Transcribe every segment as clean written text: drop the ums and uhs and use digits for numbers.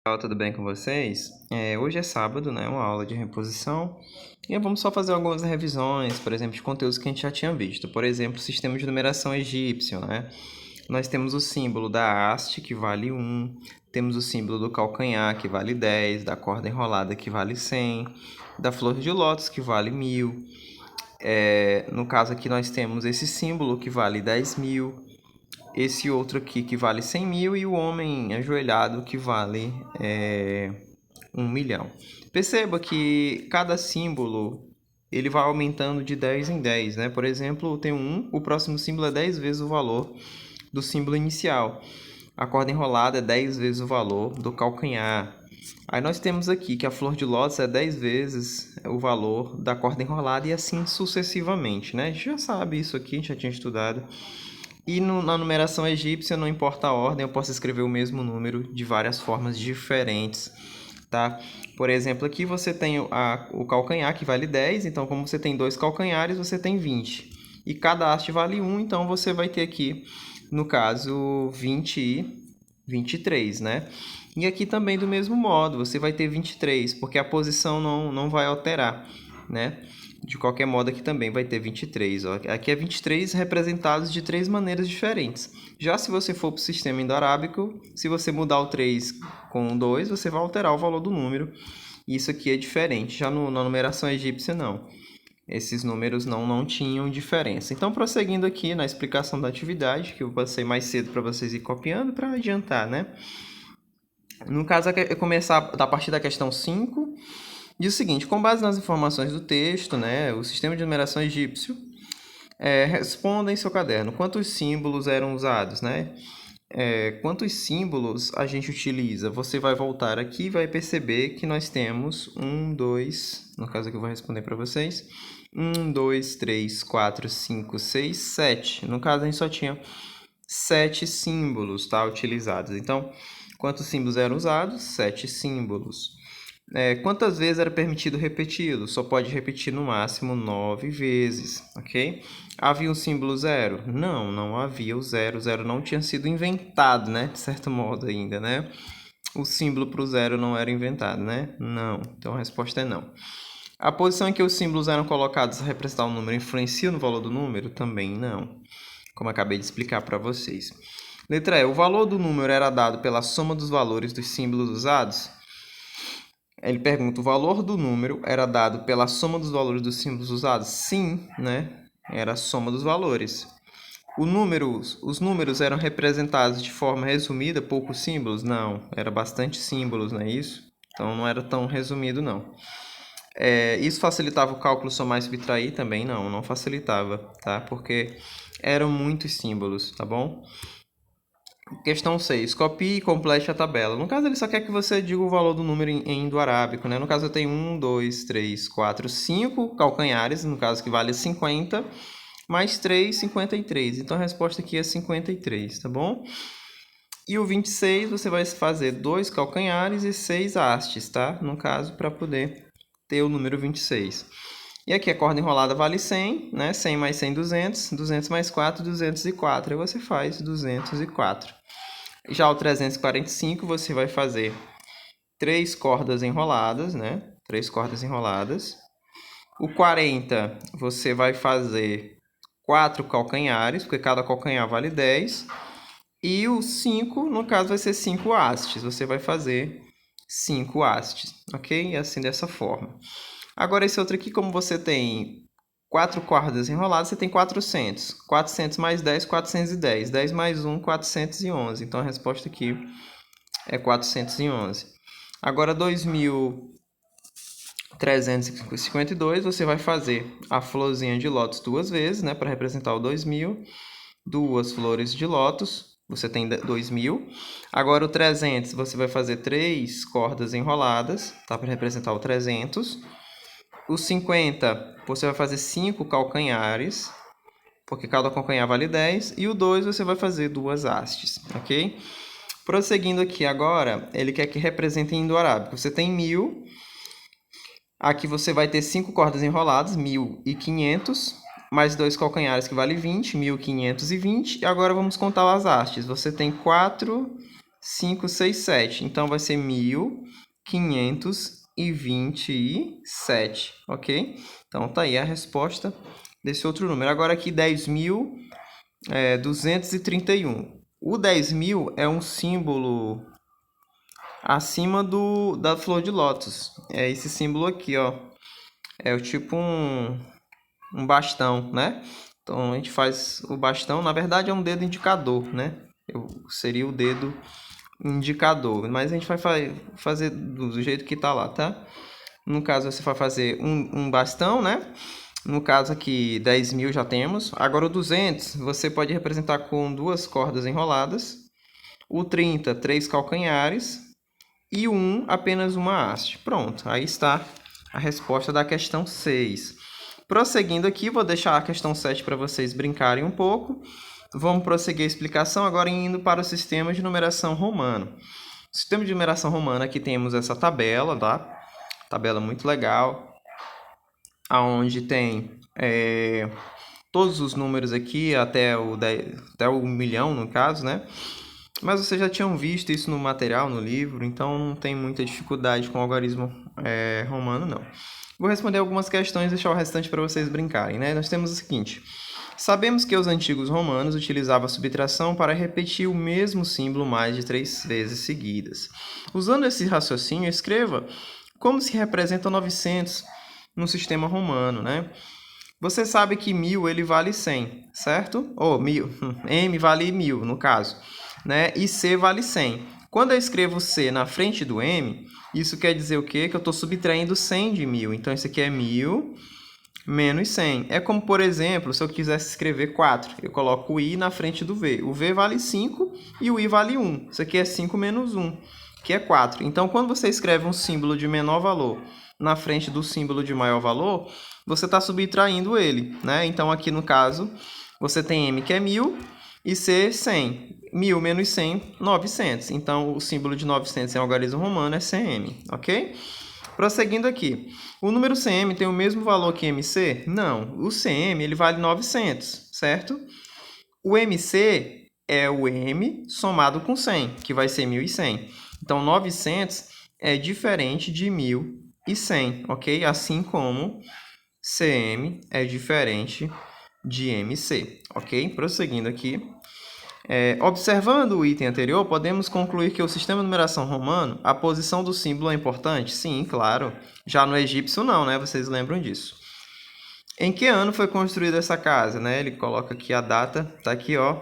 Olá, tudo bem com vocês? Hoje é sábado, né? Uma aula de reposição. E vamos só fazer algumas revisões, por exemplo, de conteúdos que a gente já tinha visto. Por exemplo, sistema de numeração egípcio, né? Nós temos o símbolo da haste, que vale 1. Temos o símbolo do calcanhar, que vale 10. Da corda enrolada, que vale 100. Da flor de lótus, que vale 1000. No caso aqui, nós temos esse símbolo, que vale 10.000. Esse outro aqui que vale 100.000 e o homem ajoelhado que vale 1 milhão. Perceba que cada símbolo ele vai aumentando de 10 em 10, né? Por exemplo, tem um, o próximo símbolo é 10 vezes o valor do símbolo inicial. A corda enrolada é 10 vezes o valor do calcanhar. Aí nós temos aqui que a flor de lótus é 10 vezes o valor da corda enrolada e assim sucessivamente, né? A gente já sabe isso aqui, a gente já tinha estudado. E na numeração egípcia, não importa a ordem, eu posso escrever o mesmo número de várias formas diferentes, tá? Por exemplo, aqui você tem o calcanhar, que vale 10, então como você tem dois calcanhares, você tem 20. E cada haste vale 1, então você vai ter aqui, no caso, 20 e 23, né? E aqui também do mesmo modo, você vai ter 23, porque a posição não vai alterar, né? De qualquer modo, aqui também vai ter 23. Ó. Aqui é 23 representados de três maneiras diferentes. Já se você for para o sistema indo-arábico, se você mudar o 3 com o 2, você vai alterar o valor do número. Isso aqui é diferente. Já na numeração egípcia, não. Esses números não tinham diferença. Então, prosseguindo aqui na explicação da atividade, que eu passei mais cedo para vocês ir copiando, para adiantar, né? No caso, é começar a partir da questão 5. Diz o seguinte: com base nas informações do texto, né, o sistema de numeração egípcio responda em seu caderno quantos símbolos eram usados, né? Quantos símbolos a gente utiliza? Você vai voltar aqui e vai perceber que nós temos 1, 2, no caso aqui eu vou responder para vocês, 1, 2, 3, 4, 5, 6, 7. No caso a gente só tinha 7 símbolos, tá, utilizados. Então, quantos símbolos eram usados? 7 símbolos. Quantas vezes era permitido repeti-lo? Só pode repetir no máximo 9 vezes, ok? Havia um símbolo zero? Não havia o zero. O zero não tinha sido inventado, né? De certo modo ainda, né? O símbolo para o zero não era inventado, né? Não. Então a resposta é não. A posição em que os símbolos eram colocados a representar um número influencia no valor do número? Também não. Como acabei de explicar para vocês. Letra E. O valor do número era dado pela soma dos valores dos símbolos usados? Ele pergunta: o valor do número era dado pela soma dos valores dos símbolos usados? Sim, né? Era a soma dos valores. Os números eram representados de forma resumida, poucos símbolos? Não, era bastante símbolos, não é isso? Então não era tão resumido, não. Isso facilitava o cálculo somar e subtrair? Também não facilitava, tá? Porque eram muitos símbolos, tá bom? Questão 6. Copie e complete a tabela. No caso, ele só quer que você diga o valor do número em indo-arábico, né? No caso, eu tenho 1, 2, 3, 4, 5 calcanhares, no caso que vale 50, mais 3, 53. Então, a resposta aqui é 53, tá bom? E o 26, você vai fazer 2 calcanhares e 6 hastes, tá? No caso, para poder ter o número 26. E aqui a corda enrolada vale 100, né? 100 mais 100, 200. 200 mais 4, 204. Aí você faz 204. Já o 345, você vai fazer 3 cordas enroladas, né? 3 cordas enroladas. O 40, você vai fazer 4 calcanhares, porque cada calcanhar vale 10. E o 5, no caso, vai ser 5 hastes. Você vai fazer 5 hastes, ok? E assim, dessa forma. Agora, esse outro aqui, como você tem 4 cordas enroladas, você tem 400. 400 mais 10, 410. 10 mais 1, 411. Então, a resposta aqui é 411. Agora, 2.352, você vai fazer a florzinha de lótus 2 vezes, né? Para representar o 2.000. 2 flores de lótus. Você tem 2.000. Agora, o 300, você vai fazer 3 cordas enroladas, tá? Para representar o 300. O 50, você vai fazer 5 calcanhares, porque cada calcanhar vale 10. E o 2, você vai fazer 2 hastes, ok? Prosseguindo aqui agora, ele quer que represente em indo-arábico. Você tem 1.000. Aqui você vai ter 5 cordas enroladas, 1.500. Mais 2 calcanhares que vale 20, 1.520. E agora vamos contar as hastes. Você tem 4, 5, 6, 7. Então, vai ser 1527, ok? Então, tá aí a resposta desse outro número. Agora aqui, 10.231. O 10.000 é um símbolo acima da flor de lótus. É esse símbolo aqui, ó. É o tipo um bastão, né? Então, a gente faz o bastão, na verdade é um dedo indicador, né? Seria o dedo indicador, mas a gente vai fazer do jeito que tá lá, tá? No caso, você vai fazer um bastão, né? No caso aqui, 10.000 já temos. Agora o 200, você pode representar com 2 cordas enroladas. O 30, 3 calcanhares. E o 1, apenas uma haste. Pronto, aí está a resposta da questão 6. Prosseguindo aqui, vou deixar a questão 7 para vocês brincarem um pouco. Vamos prosseguir a explicação agora indo para o sistema de numeração romano. No sistema de numeração romana, aqui temos essa tabela, tá? Tabela muito legal, onde tem todos os números aqui, até o 1.000.000, no caso, né? Mas vocês já tinham visto isso no material, no livro, então não tem muita dificuldade com o algarismo romano, não. Vou responder algumas questões e deixar o restante para vocês brincarem, né? Nós temos o seguinte: sabemos que os antigos romanos utilizavam a subtração para repetir o mesmo símbolo mais de 3 vezes seguidas. Usando esse raciocínio, escreva como se representa 900 no sistema romano, né? Você sabe que 1.000 ele vale 100, certo? Ou 1.000, M vale 1.000 no caso, né? E C vale 100. Quando eu escrevo C na frente do M, isso quer dizer o quê? Que eu estou subtraindo 100 de 1.000. Então, isso aqui é 1.000 menos 100. É como, por exemplo, se eu quisesse escrever 4, eu coloco o I na frente do V. O V vale 5 e o I vale 1. Isso aqui é 5 menos 1, que é 4. Então, quando você escreve um símbolo de menor valor na frente do símbolo de maior valor, você está subtraindo ele, né? Então, aqui no caso, você tem M, que é 1.000, e C, 100. 1.000 menos 100, 900. Então, o símbolo de 900 em algarismo romano é CM, ok? Prosseguindo aqui. O número CM tem o mesmo valor que MC? Não. O CM ele vale 900, certo? O MC é o M somado com 100, que vai ser 1.100. Então, 900 é diferente de 1.100, ok? Assim como CM é diferente de MC, ok? Prosseguindo aqui. Observando o item anterior, podemos concluir que o sistema de numeração romano, a posição do símbolo é importante? Sim, claro. Já no egípcio não, né? Vocês lembram disso. Em que ano foi construída essa casa, né? Ele coloca aqui a data, tá aqui, ó.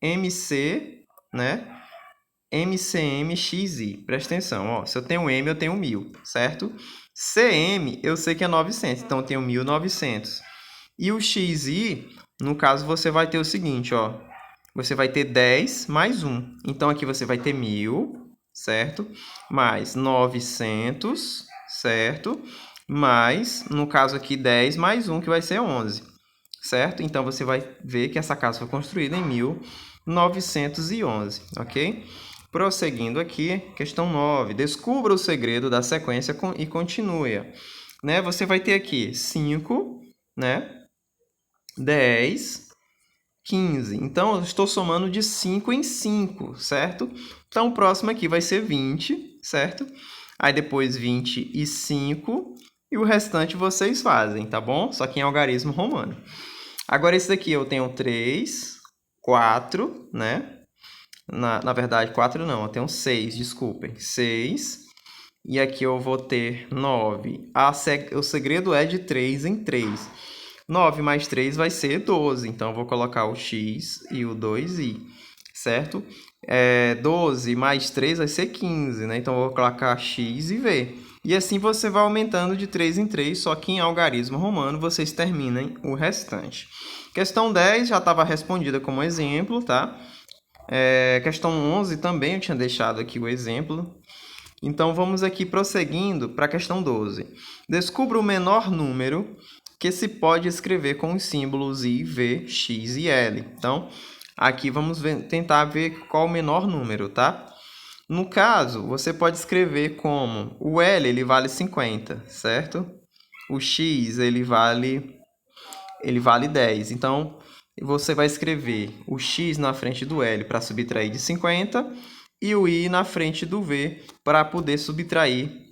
MC, né? MCMXI. Presta atenção, ó. Se eu tenho M, eu tenho 1.000, certo? CM, eu sei que é 900, então eu tenho 1.900. E o XI, no caso, você vai ter o seguinte, ó. Você vai ter 10 mais 1. Então, aqui você vai ter 1.000, certo? Mais 900, certo? Mais, no caso aqui, 10 mais 1, que vai ser 11, certo? Então, você vai ver que essa casa foi construída em 1911, ok? Prosseguindo aqui, questão 9. Descubra o segredo da sequência e continue. Né? Você vai ter aqui 5, né? 10... 15. Então, eu estou somando de 5 em 5, certo? Então, o próximo aqui vai ser 20, certo? Aí, depois 25 e o restante vocês fazem, tá bom? Só que em algarismo romano. Agora, esse daqui eu tenho 3, 4, né? Na verdade, 4 não, eu tenho 6, desculpem. 6. E aqui eu vou ter 9. O segredo é de 3 em 3. 9 mais 3 vai ser 12, então eu vou colocar o x e o 2i, certo? 12 mais 3 vai ser 15, né? Então eu vou colocar x e v. E assim você vai aumentando de 3 em 3, só que em algarismo romano vocês terminem o restante. Questão 10 já estava respondida como exemplo, tá? Questão 11 também eu tinha deixado aqui o exemplo. Então vamos aqui prosseguindo para a questão 12. Descubra o menor número que se pode escrever com os símbolos I, V, X e L. Então, aqui vamos tentar ver qual o menor número, tá? No caso, você pode escrever como o L, ele vale 50, certo? O X, ele vale 10. Então, você vai escrever o X na frente do L para subtrair de 50 e o I na frente do V para poder subtrair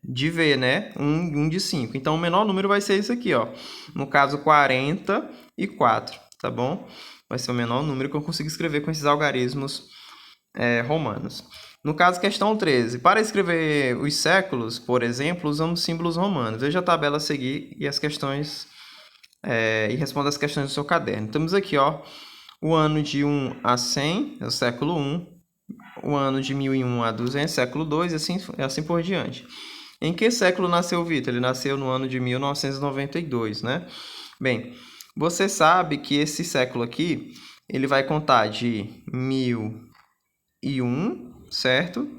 de V, né? 1 de 5. Então, o menor número vai ser isso aqui, ó. No caso, 44, tá bom? Vai ser o menor número que eu consigo escrever com esses algarismos romanos. No caso, questão 13. Para escrever os séculos, por exemplo, usamos símbolos romanos. Veja a tabela a seguir e as questões e responda as questões do seu caderno. Temos aqui, ó, o ano de 1 a 100, é o século 1. O ano de 1001 a 200, século 2, e assim por diante. Em que século nasceu Vitor? Ele nasceu no ano de 1992, né? Bem, você sabe que esse século aqui, ele vai contar de 1001, certo?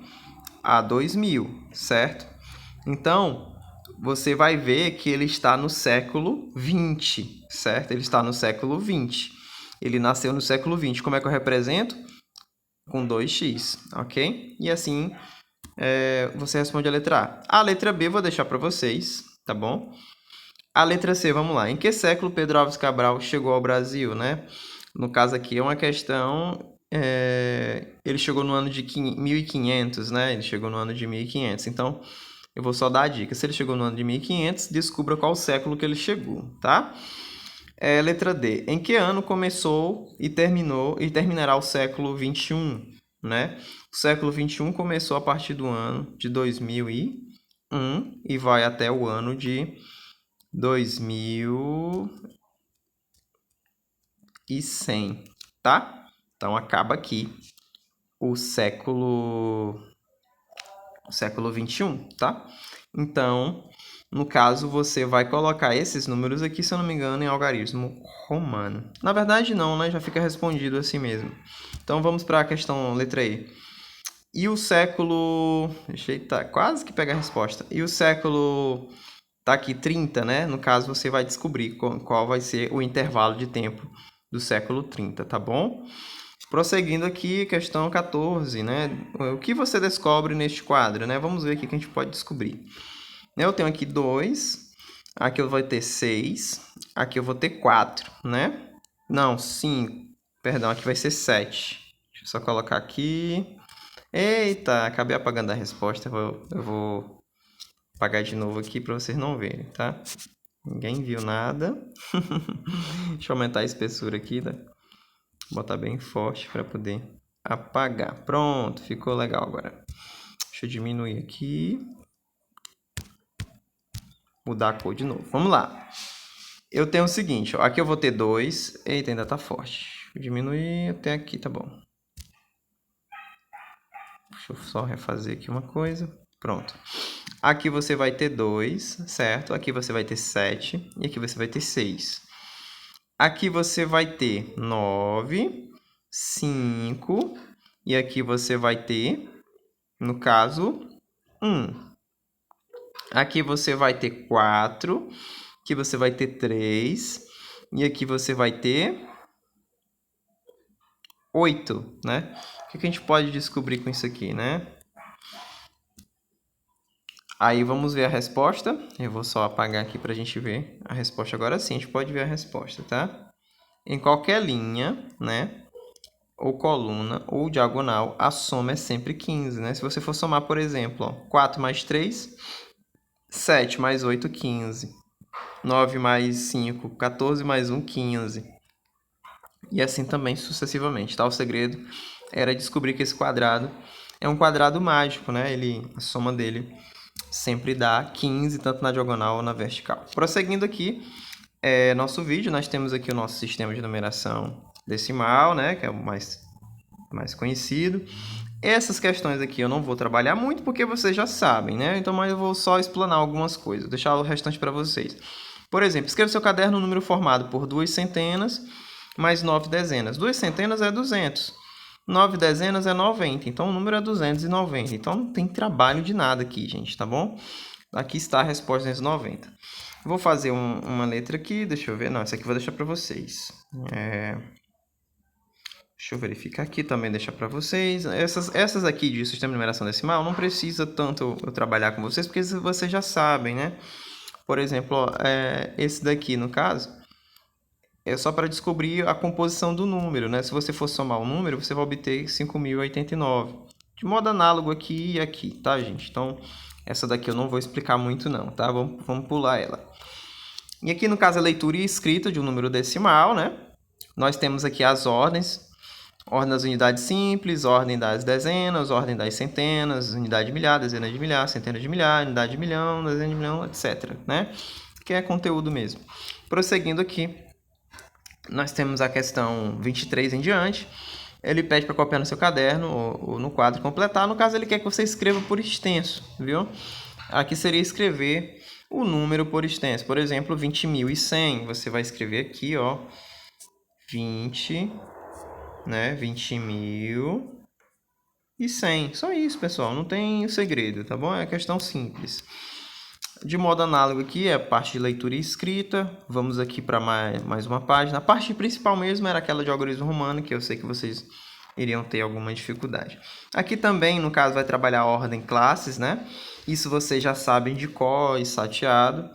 A 2000, certo? Então, você vai ver que ele está no século 20, certo? Ele está no século 20. Ele nasceu no século 20. Como é que eu represento? Com 2x, ok? E assim você responde a letra A. A letra B eu vou deixar para vocês, tá bom? A letra C, vamos lá. Em que século Pedro Álvares Cabral chegou ao Brasil, né? No caso aqui é uma questão... ele chegou no ano de 1500, né? Ele chegou no ano de 1500. Então, eu vou só dar a dica. Se ele chegou no ano de 1500, descubra qual século que ele chegou, tá? Letra D. Em que ano começou e terminará o século 21, né? O século 21 começou a partir do ano de 2001 e vai até o ano de 2100, tá? Então acaba aqui o século 21, tá? Então, no caso, você vai colocar esses números aqui, se eu não me engano, em algarismo romano. Na verdade, não, né? Já fica respondido assim mesmo. Então, vamos para a questão letra E. E o século... Deixa eu quase que pegar a resposta. E o século... Tá aqui 30, né? No caso, você vai descobrir qual vai ser o intervalo de tempo do século 30, tá bom? Prosseguindo aqui, questão 14, né? O que você descobre neste quadro, né? Vamos ver o que a gente pode descobrir. Eu tenho aqui 2, aqui eu vou ter 6, aqui eu vou ter 4, né? Não, 5, perdão, aqui vai ser 7. Deixa eu só colocar aqui. Eita, acabei apagando a resposta, eu vou apagar de novo aqui para vocês não verem, tá? Ninguém viu nada. Deixa eu aumentar a espessura aqui, né? Botar bem forte para poder apagar. Pronto, ficou legal agora. Deixa eu diminuir aqui. Mudar a cor de novo. Vamos lá. Eu tenho o seguinte, ó. Aqui eu vou ter 2. Eita, ainda tá forte. Vou diminuir até aqui, tá bom. Deixa eu só refazer aqui uma coisa. Pronto. Aqui você vai ter 2, certo? Aqui você vai ter 7. E aqui você vai ter 6. Aqui você vai ter 9, 5. E aqui você vai ter, no caso, 1. Aqui você vai ter 4. Aqui você vai ter 3. E aqui você vai ter 8, né? O que a gente pode descobrir com isso aqui, né? Aí vamos ver a resposta. Eu vou só apagar aqui para a gente ver a resposta. Agora sim, a gente pode ver a resposta, tá? Em qualquer linha, né? Ou coluna, ou diagonal, a soma é sempre 15, né? Se você for somar, por exemplo, ó, 4 mais 3, 7 mais 8, 15. 9 mais 5, 14 mais 1, 15. E assim também sucessivamente, tá? O segredo era descobrir que esse quadrado é um quadrado mágico, né? A soma dele sempre dá 15, tanto na diagonal ou na vertical. Prosseguindo aqui, nosso vídeo, nós temos aqui o nosso sistema de numeração decimal, né? Que é o mais conhecido. Essas questões aqui eu não vou trabalhar muito porque vocês já sabem, né? Então, mas eu vou só explanar algumas coisas, deixar o restante para vocês. Por exemplo, escreva seu caderno um número formado por 2 centenas mais 9 dezenas. 2 centenas é 200. 9 dezenas é 90. Então, o número é 290. Então, não tem trabalho de nada aqui, gente, tá bom? Aqui está a resposta 290. Vou fazer uma letra aqui. Deixa eu ver. Não, essa aqui eu vou deixar para vocês. Deixa eu verificar aqui também, deixar para vocês. Essas aqui de sistema de numeração decimal, não precisa tanto eu trabalhar com vocês, porque vocês já sabem, né? Por exemplo, ó, esse daqui, no caso, é só para descobrir a composição do número, né? Se você for somar o número, você vai obter 5.089. De modo análogo aqui e aqui, tá, gente? Então, essa daqui eu não vou explicar muito não, tá? Vamos pular ela. E aqui, no caso, a leitura e escrita de um número decimal, né? Nós temos aqui as ordens. Ordem das unidades simples, ordem das dezenas, ordem das centenas, unidade de milhar, dezena de milhar, centena de milhar, unidade de milhão, dezena de milhão, etc, né? Que é conteúdo mesmo. Prosseguindo aqui, nós temos a questão 23 em diante. Ele pede para copiar no seu caderno ou no quadro completar. No caso, ele quer que você escreva por extenso, viu? Aqui seria escrever o número por extenso. Por exemplo, 20.100. Você vai escrever aqui, ó, 20, né? 20.100. Só isso, pessoal. Não tem segredo, tá bom? É questão simples. De modo análogo aqui é a parte de leitura e escrita. Vamos aqui para mais uma página. A parte principal mesmo era aquela de algarismo romano, que eu sei que vocês iriam ter alguma dificuldade. Aqui também, no caso, vai trabalhar a ordem classes, né? Isso vocês já sabem de cor e salteado.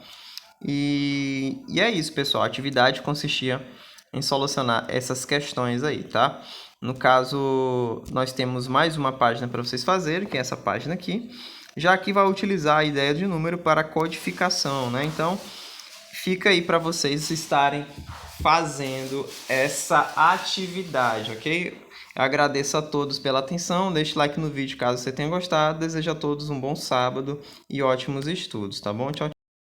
E é isso, pessoal. A atividade consistia em solucionar essas questões aí, tá? No caso, nós temos mais uma página para vocês fazerem, que é essa página aqui. Já aqui vai utilizar a ideia de número para codificação, né? Então, fica aí para vocês estarem fazendo essa atividade, ok? Eu agradeço a todos pela atenção, deixe like no vídeo caso você tenha gostado, desejo a todos um bom sábado e ótimos estudos, tá bom? Tchau, tchau.